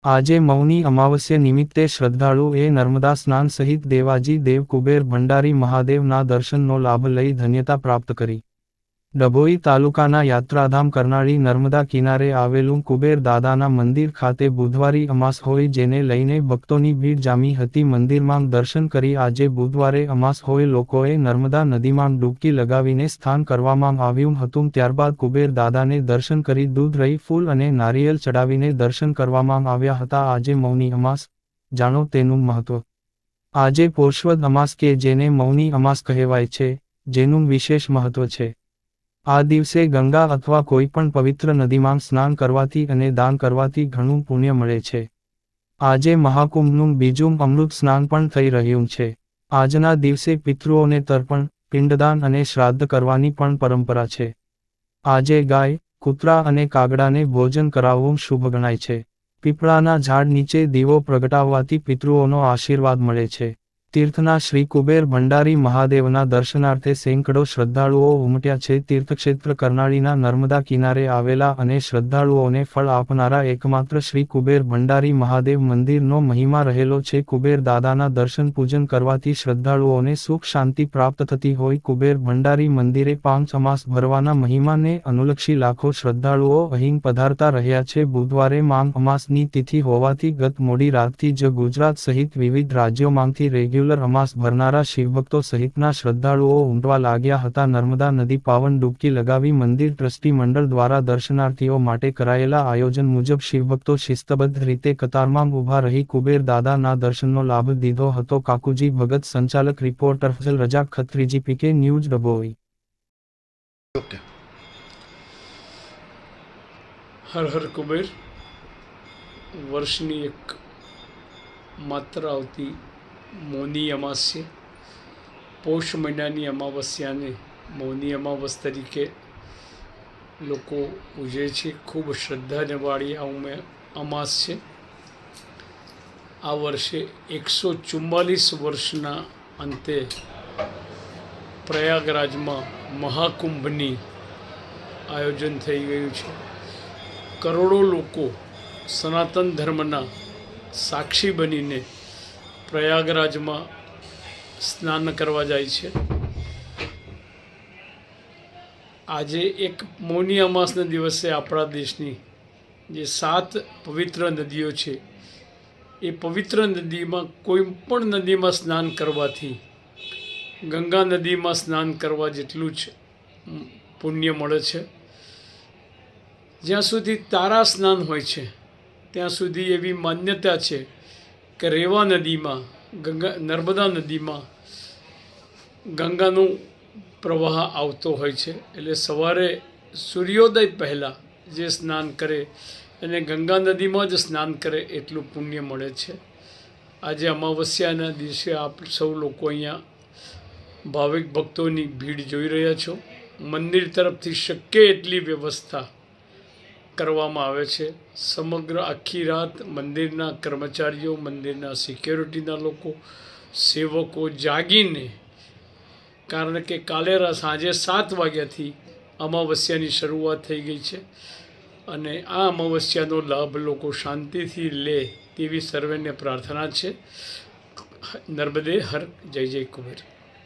આજે મૌની અમાવસ્યા નિમિત્તે શ્રદ્ધાળુઓએ નર્મદા સ્નાન સહિત દેવાજી દેવ કુબેર ભંડારી મહાદેવના દર્શનનો લાભ લઈ ધન્યતા પ્રાપ્ત કરી. ડભોઈ તાલુકાના યાત્રાધામ કરનાળી નર્મદા કિનારે આવેલું કુબેર દાદાના મંદિર ખાતે બુધવારી અમાસ હોય જેને લઈને ભક્તોની ભીડ જામી હતી. મંદિરમાં દર્શન કરી આજે બુધવારે અમાસ હોય લોકોએ નર્મદા નદીમાં ડૂબકી લગાવીને સ્નાન કરવામાં આવ્યું હતું. ત્યારબાદ કુબેર દાદાને દર્શન કરી દૂધ રહી ફૂલ અને નારિયેળ ચડાવીને દર્શન કરવામાં આવ્યા હતા. આજે મૌની અમાસ, જાણો તેનું મહત્વ. આજે પોષવદ અમાસ કે જેને મૌની અમાસ કહેવાય છે, જેનું વિશેષ મહત્વ છે. આ દિવસે ગંગા અથવા કોઈ પણ પવિત્ર નદીમાં સ્નાન કરવાથી અને દાન કરવાથી ઘણું પુણ્ય મળે છે. આજે મહાકુંભનું બીજું અમૃત સ્નાન પણ થઈ રહ્યું છે. આજના દિવસે પિતૃઓને તર્પણ, પિંડદાન અને શ્રાદ્ધ કરવાની પણ પરંપરા છે. આજે ગાય, કૂતરા અને કાગડાને ભોજન કરાવવું શુભ ગણાય છે. પીપળાના ઝાડ નીચે દીવો પ્રગટાવવાથી પિતૃઓનો આશીર્વાદ મળે છે. તીર્થના શ્રી કુબેર ભંડારી મહાદેવના દર્શનાર્થે સેંકડો શ્રદ્ધાળુઓ ઉમટ્યા છે. તીર્થક્ષેત્ર કરનાળીના નર્મદા કિનારે આવેલા અને શ્રદ્ધાળુઓને ફળ આપનારા એકમાત્ર શ્રી કુબેર ભંડારી મહાદેવ મંદિરનો મહિમા રહેલો છે. કુબેર દાદાના દર્શન પૂજન કરવાથી શ્રદ્ધાળુઓને સુખ શાંતિ પ્રાપ્ત થતી હોય. કુબેર ભંડારી મંદિરે 5 અમાસ ભરવાના મહિમાને અનુલક્ષી લાખો શ્રદ્ધાળુઓ અહીં પધારતા રહ્યા છે. બુધવારે માંગ અમાસની તિથિ હોવાથી ગત મોડી રાતથી જ ગુજરાત સહિત વિવિધ રાજ્યોમાંથી રેગ્યુલર અમાસ ભરનારા શિવભક્તો સહિતના શ્રદ્ધાળુઓ ઉમટવા લાગ્યા હતા. નર્મદા નદી પાવન ડૂબકી લગાવી મંદિર ટ્રસ્ટી મંડળ દ્વારા દર્શનાર્થીઓ માટે કરાયેલા આયોજન મુજબ શિવભક્તો શિસ્તબદ્ધ રીતે કતારમાં ઊભા રહી કુબેર દાદાના દર્શનનો લાભ લીધો હતો. કાકુજી ભગત, સંચાલક રિપોર્ટર ફઝલ રજા ખત્રીજી, પીકે ન્યૂઝ, ડભોઈ. હર હર કુબેર. વર્ષની એક માત્ર આવતી મૌની અમાસ છે. પૌષ મહિનાની અમાવસ્યાને મૌની અમાવસ તરીકે લોકો ઉજવે છે. ખૂબ શ્રદ્ધાને વાળી અમાસ છે. આ વર્ષે 144 વર્ષના અંતે પ્રયાગરાજમાં મહાકુંભની આયોજન થઈ ગયું છે. કરોડો લોકો સનાતન ધર્મના સાક્ષી બનીને પ્રયાગરાજમાં સ્નાન કરવા જાય છે. આજે એક મૌની અમાસના દિવસે આપણા દેશની જે 7 પવિત્ર નદીઓ છે એ પવિત્ર નદીમાં કોઈ પણ નદીમાં સ્નાન કરવાથી ગંગા નદીમાં સ્નાન કરવા જેટલું જ પુણ્ય મળે છે. જ્યાં સુધી તારા સ્નાન હોય છે ત્યાં સુધી એવી માન્યતા છે કે રેવા નદીમાં, નર્મદા નદીમાં ગંગાનો પ્રવાહ આવતો હોય છે. એટલે સવારે સૂર્યોદય પહેલાં જે સ્નાન કરે અને ગંગા નદીમાં જ સ્નાન કરે એટલું પુણ્ય મળે છે. આજે અમાવસ્યાના દિવસે આપ સૌ લોકો અહીંયા ભાવિક ભક્તોની ભીડ જોઈ રહ્યા છો. મંદિર તરફથી શક્ય એટલી વ્યવસ્થા કરવામાં આવે છે. સમગ્ર આખી રાત મંદિરના કર્મચારીઓ, મંદિરના સિક્યોરિટીના લોકો, સેવકો જાગીને, કારણ કે કાલે સાંજે 7 વાગ્યાથી અમાવસ્યાની શરૂઆત થઈ ગઈ છે અને આ અમાવસ્યાનો લાભ લોકો શાંતિથી લે તેવી સર્વેને પ્રાર્થના છે. નર્મદે હર. જય જય કુબેર.